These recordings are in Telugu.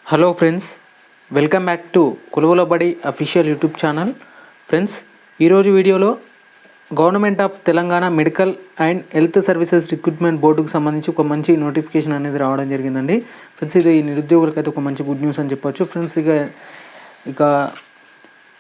Hello friends, welcome back to Koluvula Badi official YouTube channel. Friends, ఈరోజు వీడియోలో government of Telangana medical and health services recruitment బోర్డుకు సంబంధించి ఒక మంచి నోటిఫికేషన్ అనేది రావడం జరిగిందండి. ఫ్రెండ్స్, ఇది నిరుద్యోగులకు అయితే ఒక మంచి గుడ్ న్యూస్ అని చెప్పొచ్చు. ఫ్రెండ్స్, ఇక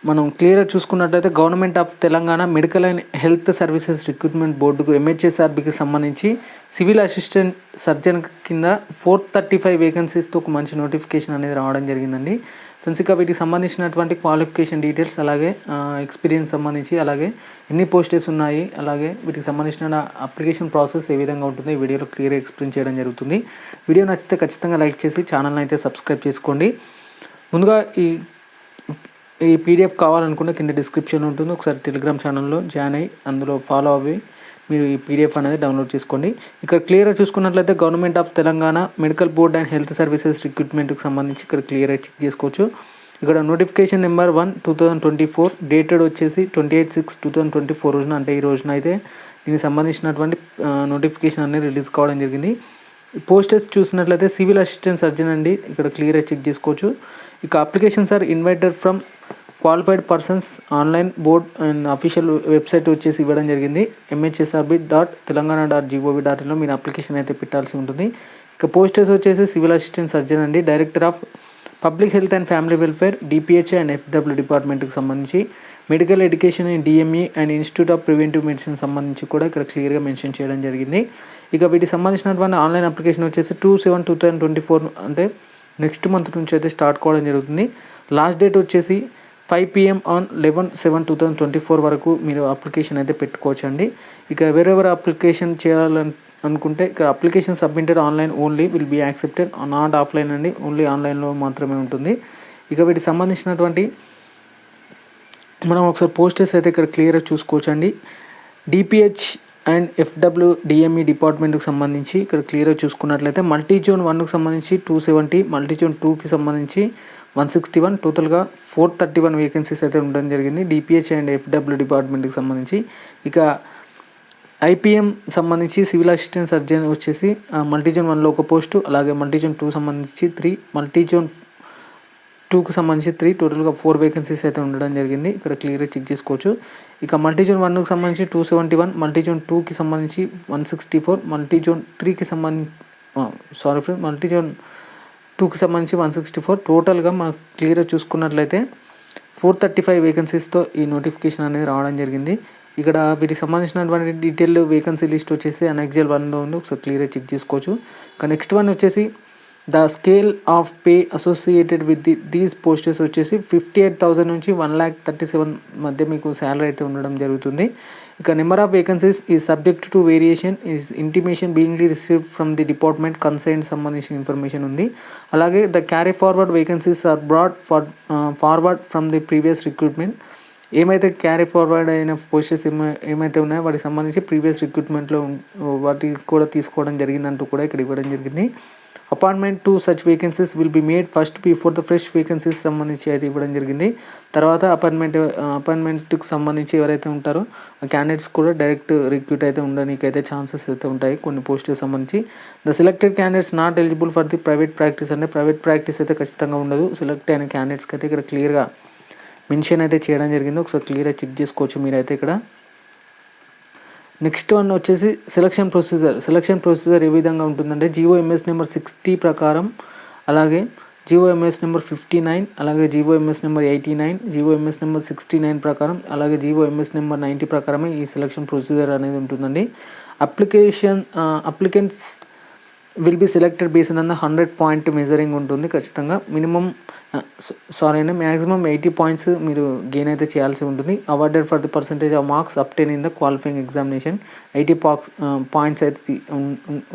మనం క్లియర్గా చూసుకున్నట్లయితే government of Telangana medical and health services recruitment బోర్డుకు ఎంహెచ్ఎస్ఆర్బికి సంబంధించి సివిల్ అసిస్టెంట్ సర్జన్ కింద 435 వేకెన్సీస్తో ఒక మంచి నోటిఫికేషన్ అనేది రావడం జరిగిందండి. ఫ్రెండ్స్, ఇక వీటికి సంబంధించినటువంటి క్వాలిఫికేషన్ డీటెయిల్స్, అలాగే ఎక్స్పీరియన్స్ సంబంధించి, అలాగే ఎన్ని పోస్టెస్ ఉన్నాయి, అలాగే వీటికి సంబంధించిన అప్లికేషన్ ప్రాసెస్ ఏ విధంగా ఉంటుందో ఈ వీడియోలో క్లియర్గా ఎక్స్ప్లెయిన్ చేయడం జరుగుతుంది. వీడియో నచ్చితే ఖచ్చితంగా లైక్ చేసి ఛానల్ని అయితే సబ్స్క్రైబ్ చేసుకోండి. ముందుగా ఈ పీడిఎఫ్ కావాలనుకుంటే కింద డిస్క్రిప్షన్ ఉంటుంది, ఒకసారి టెలిగ్రామ్ ఛానల్లో జాయిన్ అయ్యి అందులో ఫాలో అవ్వి మీరు ఈ పీడిఎఫ్ అనేది డౌన్లోడ్ చేసుకోండి. ఇక్కడ క్లియర్గా చూసుకున్నట్లయితే government of Telangana medical board and health services రిక్రూట్మెంట్కి సంబంధించి ఇక్కడ క్లియర్గా చెక్ చేసుకోవచ్చు. ఇక్కడ నోటిఫికేషన్ నెంబర్ 1/2024 డేటెడ్ వచ్చేసి 28/6/2024 రోజున, అంటే ఈ రోజున అయితే దీనికి సంబంధించినటువంటి నోటిఫికేషన్ అనేది రిలీజ్ కావడం జరిగింది. పోస్టెస్ చూసినట్లయితే సివిల్ అసిస్టెంట్ సర్జన్ అండి, ఇక్కడ క్లియర్గా చెక్ చేసుకోవచ్చు. ఇక applications are invited from qualified persons online board and official website వచ్చేసి ఇవ్వడం జరిగింది. mhsrb.telangana.gov.in మీరు అప్లికేషన్ అయితే పెట్టాల్సి ఉంటుంది. ఇక పోస్టర్స్ వచ్చేసి సివిల్ అసిస్టెంట్ సర్జన్ అండి, director of public health and family welfare DPHA and FW డిపార్ట్మెంట్కి సంబంధించి, medical education and DME and institute of preventive medicine సంబంధించి కూడా ఇక్కడ క్లియర్గా మెన్షన్ చేయడం జరిగింది. ఇక వీటికి సంబంధించినటువంటి ఆన్లైన్ అప్లికేషన్ వచ్చేసి 2/7/2024 అంటే నెక్స్ట్ మంత్ నుంచి అయితే స్టార్ట్ కావడం జరుగుతుంది. లాస్ట్ డేట్ వచ్చేసి 5 PM on 11/7/2024 వరకు మీరు అప్లికేషన్ అయితే పెట్టుకోవచ్చండి. ఇక వేరెవర్ అప్లికేషన్ చేయాలనుకుంటే ఇక్కడ application submitted online only will be accepted, not offline అండి, ఓన్లీ ఆన్లైన్లో మాత్రమే ఉంటుంది. ఇక వీటికి సంబంధించినటువంటి మనం ఒకసారి పోస్టర్స్ అయితే ఇక్కడ క్లియర్గా చూసుకోవచ్చండి. డిపిహెచ్ అండ్ ఎఫ్డబ్ల్యూ డిఎంఈ డిపార్ట్మెంట్కి సంబంధించి ఇక్కడ క్లియర్గా చూసుకున్నట్లయితే మల్టీ జోన్ 1కి సంబంధించి 270, మల్టీ జోన్ 2కి సంబంధించి 161, టోటల్గా 431 వేకెన్సీస్ అయితే ఉండడం జరిగింది డిపిహెచ్ అండ్ ఎఫ్డబ్ల్యూ డిపార్ట్మెంట్కి సంబంధించి. ఇక ఐపీఎం సంబంధించి సివిల్ అసిస్టెంట్ సర్జన్ వచ్చేసి మల్టీజోన్ 1లో ఒక పోస్టు, అలాగే మల్టీజోన్ 2 సంబంధించి 3, మల్టీజోన్ 2కి సంబంధించి 3, టోటల్గా 4 వేకెన్సీస్ అయితే ఉండడం జరిగింది. ఇక్కడ క్లియర్గా చెక్ చేసుకోవచ్చు. ఇక మల్టీజోన్ 1కి సంబంధించి 271, మల్టీజోన్ 2కి సంబంధించి 164, మల్టీజోన్ 3కి సంబంధించి మల్టీజోన్ 2కి సంబంధించి 164, టోటల్గా మనకు క్లియర్గా చూసుకున్నట్లయితే 435 వేకెన్సీస్తో ఈ నోటిఫికేషన్ అనేది రావడం జరిగింది. ఇక్కడ వీటికి సంబంధించినటువంటి డీటెయిల్ వేకెన్సీ లిస్ట్ వచ్చేసి అనెక్జల్ 1లో ఉంది, ఒకసారి క్లియర్గా చెక్ చేసుకోవచ్చు. ఇక నెక్స్ట్ వన్ వచ్చేసి the scale of pay associated with these posters వచ్చేసి 58,000 నుంచి 1,37,000 మధ్య మీకు శాలరీ అయితే ఉండడం జరుగుతుంది. ఇక నెంబర్ ఆఫ్ వేకెన్సీస్ ఈ subject to variation is intimation beingly received from the department concern సంబంధించిన ఇన్ఫర్మేషన్ ఉంది. అలాగే the carry forward vacancies are brought forward from the previous recruitment. ఏమైతే క్యారీ ఫార్వర్డ్ అయిన పోస్టర్స్ ఏమైతే ఉన్నాయో వాటికి సంబంధించి ప్రీవియస్ రిక్రూట్మెంట్లో వాటి కూడా తీసుకోవడం జరిగిందంటూ కూడా ఇక్కడ ఇవ్వడం జరిగింది. Appointment to such vacancies will be made first before the fresh vacancies సంబంధించి అయితే ఇవ్వడం జరిగింది. తర్వాత అపాయింట్మెంట్కి సంబంధించి ఎవరైతే ఉంటారో ఆ క్యాండిడేట్స్ కూడా డైరెక్ట్ రిక్రూట్ అయితే ఉండడానికైతే ఛాన్సెస్ అయితే ఉంటాయి కొన్ని పోస్టులకు సంబంధించి. The selected candidates not eligible for the private practice, అంటే ప్రైవేట్ ప్రాక్టీస్ అయితే ఖచ్చితంగా ఉండదు. సెలెక్ట్ అయిన క్యాండిడేట్స్కి అయితే ఇక్కడ క్లియర్గా మెన్షన్ అయితే చేయడం జరిగింది, ఒకసారి క్లియర్గా చెక్ చేసుకోవచ్చు మీరైతే ఇక్కడ. నెక్స్ట్ వన్ వచ్చేసి సెలక్షన్ ప్రొసీజర్ ఏ విధంగా ఉంటుందంటే జిఓఎంఎస్ నెంబర్ 60 ప్రకారం, అలాగే జిఓఎంఎస్ నెంబర్ 59, అలాగే జిఓఎంఎస్ నెంబర్ 89, జిఓఎంఎస్ నెంబర్ 69 ప్రకారం, అలాగే జిఓఎంఎస్ నెంబర్ 90 ప్రకారమే ఈ సెలక్షన్ ప్రొసీజర్ అనేది ఉంటుందండి. Applicants will be selected based on the 100 point measuring ఉంటుంది. ఖచ్చితంగా మ్యాక్సిమం 80 పాయింట్స్ మీరు గెయిన్ అయితే చేయాల్సి ఉంటుంది. Awarded for the percentage of marks obtained in the qualifying examination 80 points అయితే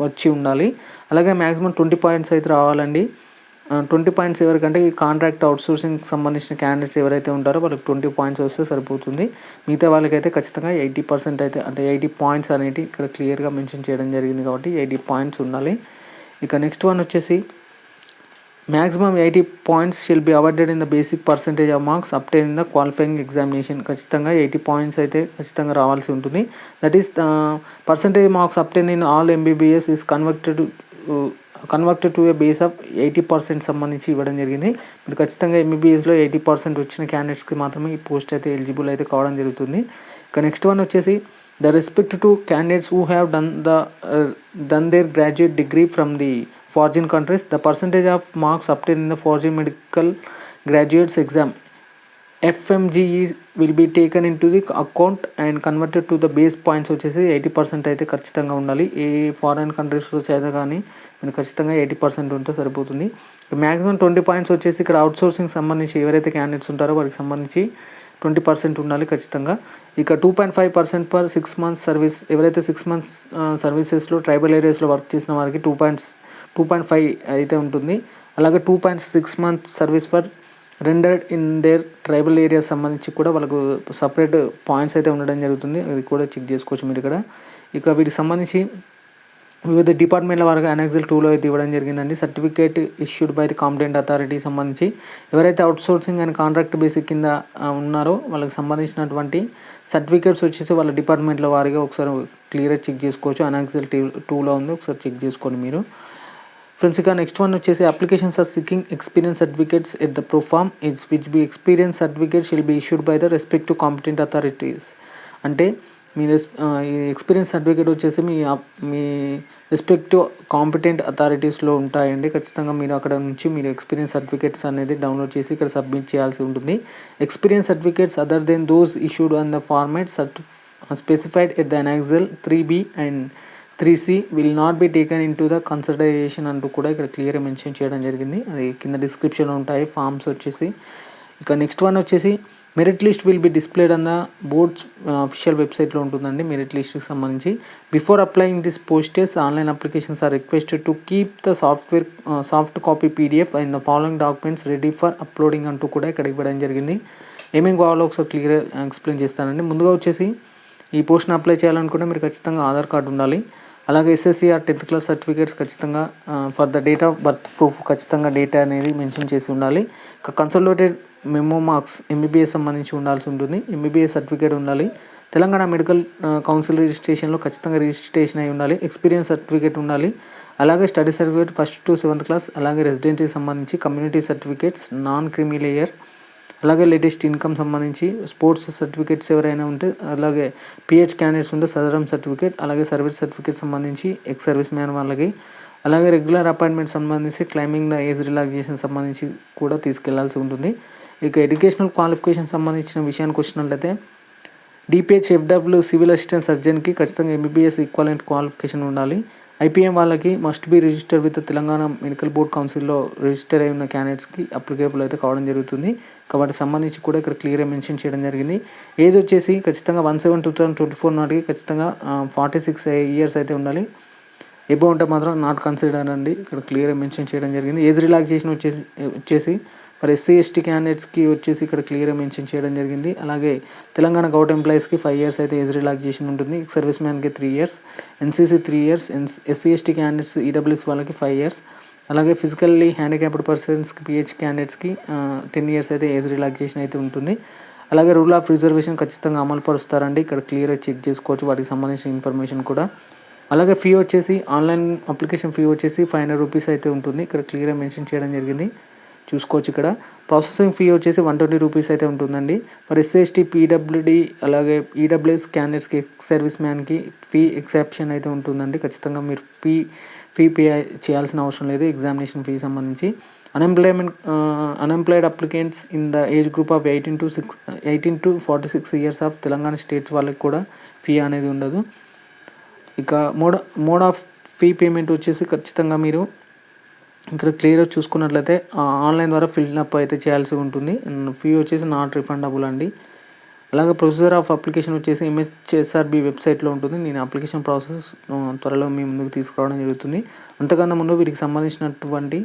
వచ్చి ఉండాలి. అలాగే మ్యాక్సిమం 20 పాయింట్స్ అయితే రావాలండి. 20 పాయింట్స్ ఎవరికంటే ఈ కాంట్రాక్ట్ అవుట్సోర్సింగ్కి సంబంధించిన క్యాండిడేట్స్ ఎవరైతే ఉంటారో వాళ్ళకి 20 పాయింట్స్ వస్తే సరిపోతుంది. మిగతా వాళ్ళకైతే ఖచ్చితంగా 80% అయితే, అంటే 80 పాయింట్స్ అనేవి ఇక్కడ క్లియర్గా మెన్షన్ చేయడం జరిగింది కాబట్టి 80 పాయింట్స్ ఉండాలి. ఇక నెక్స్ట్ వన్ వచ్చేసి maximum 80 points shall be awarded in the basic percentage of marks obtained in the qualifying examination. ఖచ్చితంగా 80 పాయింట్స్ అయితే ఖచ్చితంగా రావాల్సి ఉంటుంది. That is percentage marks obtained in all MBBS is converted converted to a base of 80% సంబంధించి ఇవ్వడం జరిగింది. మీరు ఖచ్చితంగా ఎంబీబీఎస్లో 80% వచ్చిన క్యాండిడేట్స్కి మాత్రమే ఈ పోస్ట్ అయితే ఎలిజిబుల్ అయితే కావడం జరుగుతుంది. ఇక నెక్స్ట్ వన్ వచ్చేసి the respect to candidates who have done their graduate degree from the foreign countries, the percentage of marks obtained in the foreign medical graduates exam FMGE will be taken in to the account and converted to the base points వచ్చేసి 80% అయితే ఖచ్చితంగా ఉండాలి. ఏ ఫారిన్ కంట్రీస్లో చదవగానే మీరు ఖచ్చితంగా 80% ఉంటే సరిపోతుంది. మ్యాక్సిమం 20 పాయింట్స్ వచ్చేసి ఇక్కడ అవుట్సోర్సింగ్ సంబంధించి ఎవరైతే క్యాండిడేట్స్ ఉంటారో వారికి సంబంధించి 20% ఉండాలి ఖచ్చితంగా. ఇక 2.5% పర్ 6 months సర్వీస్, ఎవరైతే 6 months సర్వీసెస్లో ట్రైబల్ ఏరియాస్లో వర్క్ చేసిన వారికి 2.5 అయితే ఉంటుంది. అలాగే 2.6 months service for rendered in there tribal areas సంబంధించి కూడా వాళ్ళకు సపరేట్ పాయింట్స్ అయితే ఉండడం జరుగుతుంది. అది కూడా చెక్ చేసుకోవచ్చు మీరు ఇక్కడ. ఇక వీటికి సంబంధించి వివిధ డిపార్ట్మెంట్ల వారికి అనెక్సల్ 2లో అయితే ఇవ్వడం జరిగిందండి. Certificate issued by the competent authority సంబంధించి ఎవరైతే అవుట్సోర్సింగ్ అండ్ కాంట్రాక్ట్ బేసిక్ కింద ఉన్నారో వాళ్ళకి సంబంధించినటువంటి సర్టిఫికేట్స్ వచ్చేసి వాళ్ళ డిపార్ట్మెంట్ల వారిగా ఒకసారి క్లియర్గా చెక్ చేసుకోవచ్చు. అనెక్సల్ 2లో ఉంది, ఒకసారి చెక్ చేసుకోండి మీరు ఫ్రెండ్స్. ఇక నెక్స్ట్ వన్ వచ్చేసి applications are seeking experience certificates at the proforma its which be experience certificate shall be issued by the respective competent authorities. అంటే మీ ఈ ఎక్స్పీరియన్స్ సర్టిఫికేట్ వచ్చేసి మీ రెస్పెక్టివ్ కాంపిటెంట్ అథారిటీస్లో ఉంటాయండి. ఖచ్చితంగా మీరు అక్కడ నుంచి మీరు ఎక్స్పీరియన్స్ సర్టిఫికేట్స్ అనేది డౌన్లోడ్ చేసి ఇక్కడ సబ్మిట్ చేయాల్సి ఉంటుంది. Experience certificates other than those issued on the format specified at the annexure 3B and 3C will not be taken in to the consideration అంటూ కూడా ఇక్కడ క్లియర్గా మెన్షన్ చేయడం జరిగింది. అది కింద డిస్క్రిప్షన్లో ఉంటాయి ఫామ్స్ వచ్చేసి. ఇక నెక్స్ట్ వన్ వచ్చేసి merit list will be displayed on the boards official వెబ్సైట్లో ఉంటుందండి మెరిట్ లిస్ట్కి సంబంధించి. Before applying this posts online applications are requested to keep the soft copy PDF and the following documents ready for uploading అంటూ కూడా ఇక్కడ ఇవ్వడం జరిగింది. ఏమేమి కావాలో ఒకసారి క్లియర్గా ఎక్స్ప్లెయిన్ చేస్తానండి. ముందుగా వచ్చేసి ఈ పోస్ట్ని అప్లై చేయాలనుకుంటే మీరు ఖచ్చితంగా ఆధార్ కార్డు ఉండాలి. అలాగే SSC or 10th class certificates ఖచ్చితంగా for the date of birth proof ఖచ్చితంగా డేటా అనేది మెన్షన్ చేసి ఉండాలి. కన్సల్టేటెడ్ మెమో మార్క్స్ MBBS సంబంధించి ఉండాల్సి ఉంటుంది. MBBS సర్టిఫికేట్ ఉండాలి. తెలంగాణ మెడికల్ కౌన్సిల్ రిజిస్ట్రేషన్లో ఖచ్చితంగా రిజిస్ట్రేషన్ అయి ఉండాలి. ఎక్స్పీరియన్స్ సర్టిఫికేట్ ఉండాలి. అలాగే study certificate 1st to 7th class, అలాగే రెసిడెన్సీకి సంబంధించి community certificates, non creamy layer, అలాగే లేటెస్ట్ ఇన్కమ్ సంబంధించి స్పోర్ట్స్ సర్టిఫికేట్స్ ఎవరైనా ఉంటే, అలాగే PH క్యాండిడేట్స్ ఉంటే సదరం సర్టిఫికేట్, అలాగే సర్వీస్ సర్టిఫికేట్ సంబంధించి ఎక్స్ సర్వీస్ మ్యాన్ వాళ్ళకి, అలాగే రెగ్యులర్ అపాయింట్మెంట్ సంబంధించి క్లైమింగ్ ద ఏజ్ రిలాక్సేషన్ సంబంధించి కూడా తీసుకెళ్లాల్సి ఉంటుంది. ఇక ఎడ్యుకేషనల్ క్వాలిఫికేషన్ సంబంధించిన విషయానికి వచ్చినట్లయితే DPH FW సివిల్ అసిస్టెంట్ సర్జన్కి ఖచ్చితంగా MBBS ఈక్వలెంట్ క్వాలిఫికేషన్ ఉండాలి. IPM వాళ్ళకి must be registered with Telangana medical board కౌన్సిల్లో రిజిస్టర్ అయి ఉన్న క్యాండిడేట్స్కి అప్లికేబుల్ అయితే కావడం జరుగుతుంది. కాబట్టి సంబంధించి కూడా ఇక్కడ క్లియర్గా మెన్షన్ చేయడం జరిగింది. ఏజ్ వచ్చేసి ఖచ్చితంగా 1/7/2024 నాటికి ఖచ్చితంగా 46 years అయితే ఉండాలి. ఎబో ఉంటే మాత్రం నాట్ కన్సిడర్ అండి, ఇక్కడ క్లియర్గా మెన్షన్ చేయడం జరిగింది. ఏజ్ రిలాక్సేషన్ వచ్చేసి మరి SC ST క్యాండిడేట్స్కి వచ్చేసి ఇక్కడ క్లియర్గా మెన్షన్ చేయడం జరిగింది. అలాగే తెలంగాణ గవర్నమెంట్ ఎంప్లాయీస్కి 5 years అయితే ఏజ్ రిలాక్సేషన్ ఉంటుంది. సర్వీస్ మ్యాన్కి 3 years, NCC 3 years, SC ST candidates EWS వాళ్ళకి 5 years, అలాగే ఫిజికల్లీ హ్యాండిక్యాప్డ్ పర్సన్స్కి PH క్యాండిడేట్స్కి 10 years అయితే ఏజ్ రిలాక్సేషన్ అయితే ఉంటుంది. అలాగే రూల్ ఆఫ్ రిజర్వేషన్ ఖచ్చితంగా అమలు పరుస్తారండి, ఇక్కడ క్లియర్గా చెక్ చేసుకోవచ్చు వాటికి సంబంధించిన ఇన్ఫర్మేషన్ కూడా. అలాగే ఫీ వచ్చేసి ఆన్లైన్ అప్లికేషన్ ఫీ వచ్చేసి 500 rupees అయితే ఉంటుంది, ఇక్కడ క్లియర్గా మెన్షన్ చేయడం జరిగింది, చూసుకోవచ్చు. ఇక్కడ ప్రాసెసింగ్ ఫీ వచ్చేసి 120 rupees అయితే ఉంటుందండి. మరి SC ST PWD అలాగే EWS క్యాండిడేట్స్కి ఎక్స్ సర్వీస్ మ్యాన్కి ఫీ ఎక్సెప్షన్ అయితే ఉంటుందండి. ఖచ్చితంగా మీరు ఫీ పే చేయాల్సిన అవసరం లేదు ఎగ్జామినేషన్ ఫీ సంబంధించి. Unemployed applicants in the age group of 18 to 46 years of Telangana states వాళ్ళకి కూడా ఫీ అనేది ఉండదు. ఇక మోడ్ ఆఫ్ ఫీ పేమెంట్ వచ్చేసి ఖచ్చితంగా మీరు ఇక్కడ క్లియర్గా చూసుకున్నట్లయితే ఆన్లైన్ ద్వారా ఫిల్అప్ అయితే చేయాల్సి ఉంటుంది. ఫీ వచ్చేసి నాట్ రిఫండబుల్ అండి. అలాగే ప్రొసీజర్ ఆఫ్ అప్లికేషన్ వచ్చేసి MHSRB వెబ్సైట్లో ఉంటుంది. నేను అప్లికేషన్ ప్రాసెస్ త్వరలో మీ ముందుకు తీసుకురావడం జరుగుతుంది. అంతకన్నా ముందు వీటికి సంబంధించినటువంటి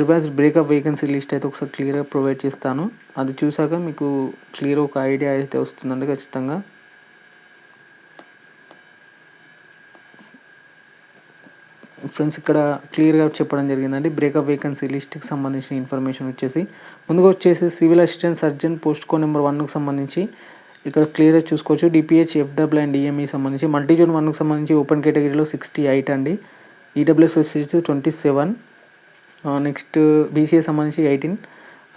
రివైజ్డ్ బ్రేకప్ వేకెన్సీ లిస్ట్ అయితే ఒకసారి క్లియర్గా ప్రొవైడ్ చేస్తాను. అది చూసాక మీకు క్లియర్ ఒక ఐడియా అయితే వస్తుందండి ఖచ్చితంగా. ఫ్రెండ్స్ ఇక్కడ క్లియర్గా చెప్పడం జరిగిందండి. బ్రేకప్ వేకెన్సీ లిస్ట్కి సంబంధించిన ఇన్ఫర్మేషన్ వచ్చేసి ముందుగా వచ్చేసి civil assistant surgeon post code number 1కి సంబంధించి ఇక్కడ క్లియర్గా చూసుకోవచ్చు. DPH FW అండ్ DME సంబంధించి మల్టీజోన్ 1కి సంబంధించి ఓపెన్ కేటగిరీలో 68 అండి. ఈడబ్ల్యూఎస్ వచ్చేసి 27, నెక్స్ట్ బీసీఏ సంబంధించి 18,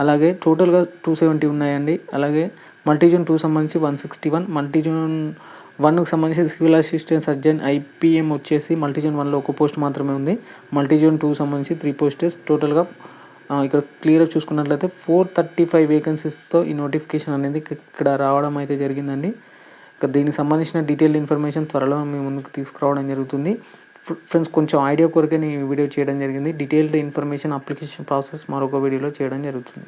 అలాగే టోటల్గా 270 ఉన్నాయండి. అలాగే మల్టీజోన్ 2 సంబంధించి 161, మల్టీజోన్ 1కి సంబంధించి సివిల్ అసిస్టెంట్ సర్జన్ ఐపీఎం వచ్చేసి మల్టీజోన్ 1లో ఒక పోస్ట్ మాత్రమే ఉంది. మల్టీజోన్ 2 సంబంధించి 3 పోస్టెస్. టోటల్గా ఇక్కడ క్లియర్గా చూసుకున్నట్లయితే 435 వేకెన్సీస్తో ఈ నోటిఫికేషన్ అనేది ఇక్కడ రావడం అయితే జరిగిందండి. ఇక దీనికి సంబంధించిన డీటెయిల్ ఇన్ఫర్మేషన్ త్వరలో మీ ముందుకు తీసుకురావడం జరుగుతుంది. ఫ్రెండ్స్, కొంచెం ఐడియా కొరకే నేను ఈ వీడియో చేయడం జరిగింది. డీటెయిల్డ్ ఇన్ఫర్మేషన్ అప్లికేషన్ ప్రాసెస్ మరొక వీడియోలో చేయడం జరుగుతుంది.